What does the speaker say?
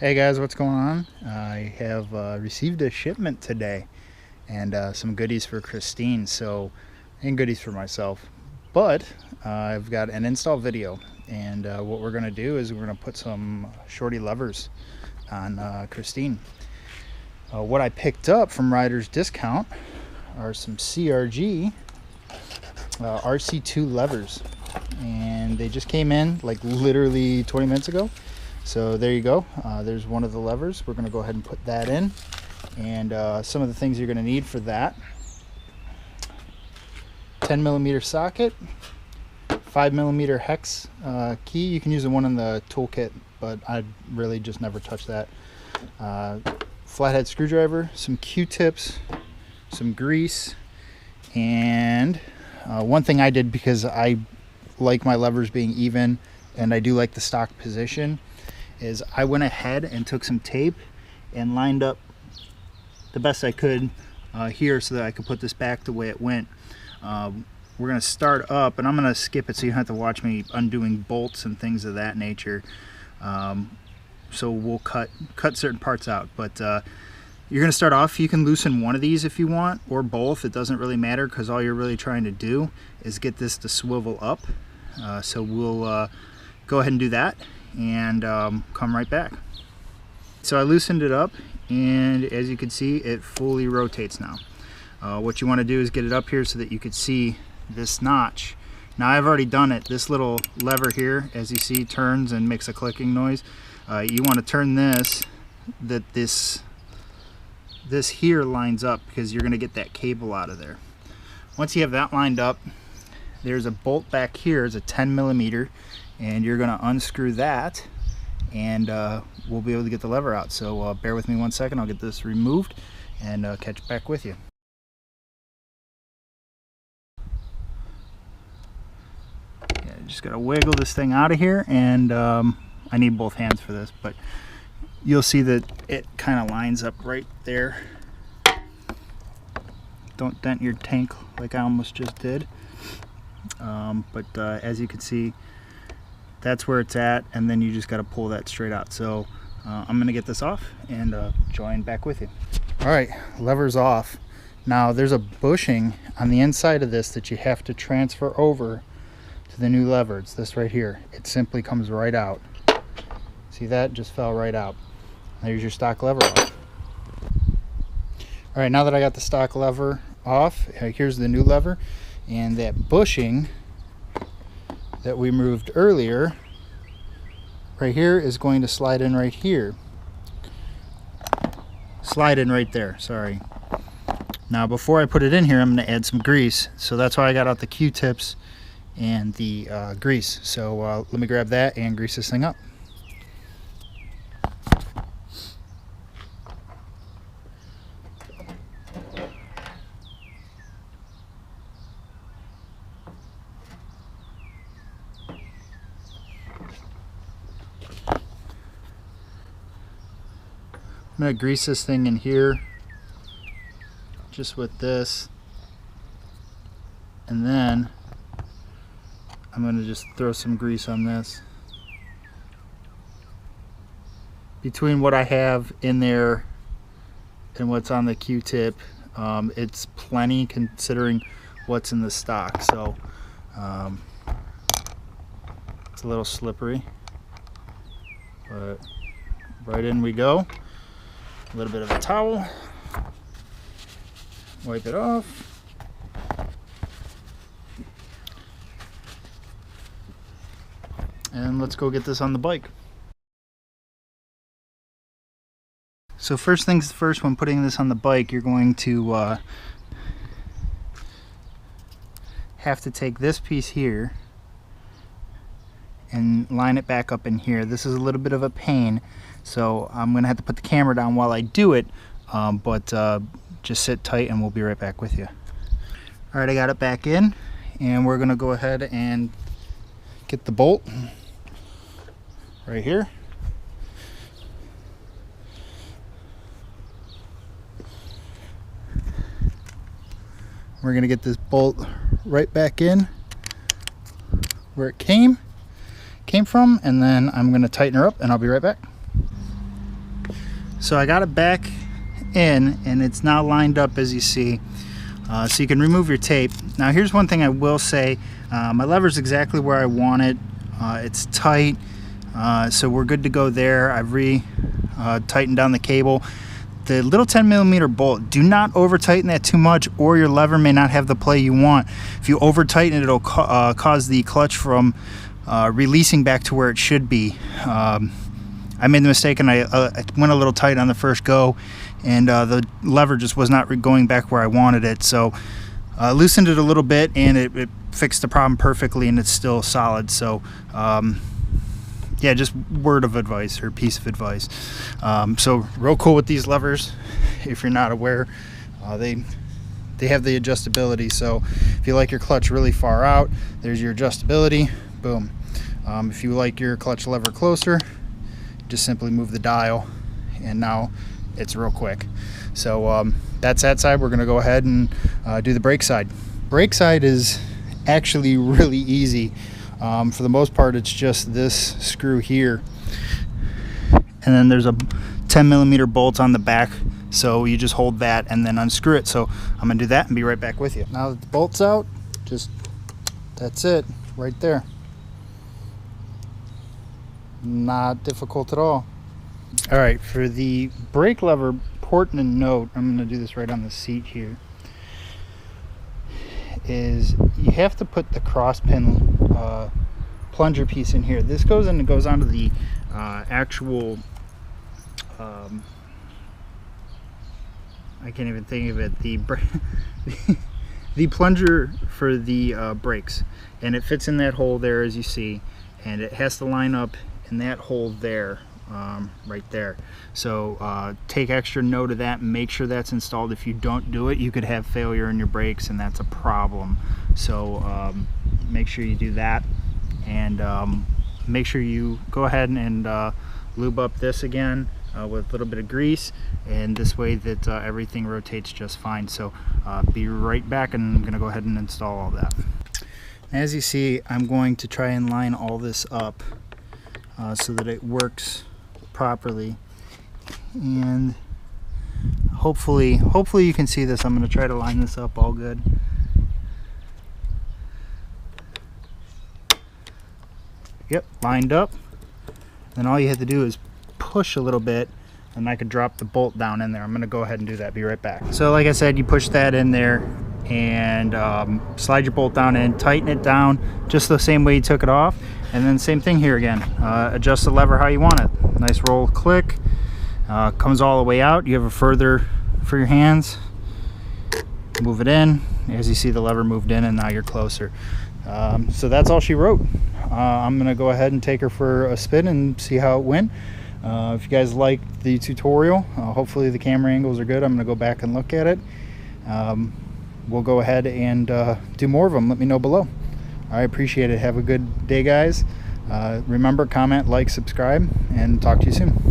Hey guys, what's going on? I have received a shipment today and some goodies for Christine, and goodies for myself. But I've got an install video, and what we're going to do is we're going to put some Shorty levers on Christine. What I picked up from Riders Discount are some CRG RC2 levers, and they just came in like literally 20 minutes ago. So there you go. There's one of the levers. We're going to go ahead and put that in, and some of the things you're going to need for that: 10mm socket, 5mm hex key. You can use the one in the toolkit, but I'd really just never touch that. Flathead screwdriver, some Q-tips, some grease, and one thing I did, because I like my levers being even and I do like the stock position, is I went ahead and took some tape and lined up the best I could here so that I could put this back the way it went. We're going to start up, and I'm going to skip it so you don't have to watch me undoing bolts and things of that nature. So we'll cut certain parts out, but you're going to start off. You can loosen one of these if you want, or both. It doesn't really matter, because all you're really trying to do is get this to swivel up. So we'll go ahead and do that and come right back. So I loosened it up, and as you can see, it fully rotates now. What you want to do is get it up here so that you could see this notch. Now I've already done it. This little lever here, as you see, turns and makes a clicking noise. You want to turn this, this here lines up, because you're going to get that cable out of there. Once you have that lined up, there's a bolt back here. It's a 10mm, and you're going to unscrew that, and we'll be able to get the lever out. So bear with me 1 second. I'll get this removed and catch back with you. Yeah, just got to wiggle this thing out of here, and I need both hands for this, but you'll see that it kind of lines up right there. Don't dent your tank like I almost just did. As you can see, that's where it's at, and then you just got to pull that straight out. So I'm going to get this off and join back with you. All right, lever's off. Now there's a bushing on the inside of this that you have to transfer over to the new lever. It's this right here. It simply comes right out. See that? Just fell right out. There's your stock lever off. All right, now that I got the stock lever off, here's the new lever, and that bushing that we moved earlier right here is going to slide in right here. Slide in right there, sorry. Now before I put it in here, I'm going to add some grease, so that's why I got out the Q-tips and the grease. So let me grab that and grease this thing up. I'm going to grease this thing in here just with this, and then I'm going to just throw some grease on this. Between what I have in there and what's on the Q-tip, it's plenty considering what's in the stock. So it's a little slippery, but right in we go. A little bit of a towel, wipe it off. And let's go get this on the bike. So first things first, when putting this on the bike, you're going to have to take this piece here and line it back up in here. This is a little bit of a pain, so I'm gonna have to put the camera down while I do it, just sit tight and we'll be right back with you. All right, I got it back in, and we're gonna go ahead and get the bolt right here. We're gonna get this bolt right back in where it came from, and then I'm going to tighten her up and I'll be right back. So I got it back in, and it's now lined up, as you see. So you can remove your tape. Now here's one thing I will say. My lever's exactly where I want it. It's tight, so we're good to go there. I've tightened down the cable. The little 10mm bolt, do not over tighten that too much, or your lever may not have the play you want. If you over tighten it, it'll cause the clutch from releasing back to where it should be. I made the mistake, and I went a little tight on the first go, and the lever just was not going back where I wanted it. So I loosened it a little bit, and it fixed the problem perfectly, and it's still solid. So yeah, just word of advice, or piece of advice. So real cool with these levers. If you're not aware, they have the adjustability. So if you like your clutch really far out, there's your adjustability. Boom. If you like your clutch lever closer, just simply move the dial, and now it's real quick. So that's that side. We're gonna go ahead and do the brake side. Brake side is actually really easy. For the most part, it's just this screw here, and then there's a 10mm bolt on the back, so you just hold that and then unscrew it. So I'm gonna do that and be right back with you. Now that the bolt's out, that's it right there. Not difficult at all. All right, for the brake lever port and note, I'm going to do this right on the seat here, is you have to put the cross pin plunger piece in here. This goes in and goes onto the actual I can't even think of it, the plunger for the brakes, and it fits in that hole there, as you see, and it has to line up in that hole there, right there. So take extra note of that and make sure that's installed. If you don't do it, you could have failure in your brakes, and that's a problem. So make sure you do that, and make sure you go ahead and lube up this again with a little bit of grease, and this way that everything rotates just fine. So be right back, and I'm gonna go ahead and install all that. As you see, I'm going to try and line all this up so that it works properly, and hopefully you can see this. I'm going to try to line this up all good. Yep, lined up. Then all you have to do is push a little bit, and I could drop the bolt down in there. I'm going to go ahead and do that. Be right back. So like I said, you push that in there and slide your bolt down in, tighten it down just the same way you took it off, and then same thing here again. Adjust the lever how you want it. Nice roll click, comes all the way out. You have a further for your hands, move it in. As you see, the lever moved in, and now you're closer. So that's all she wrote. I'm gonna go ahead and take her for a spin and see how it went. If you guys liked the tutorial, hopefully the camera angles are good. I'm gonna go back and look at it. We'll go ahead and do more of them. Let me know below. I appreciate it. Have a good day, guys. Remember, comment, like, subscribe, and talk to you soon.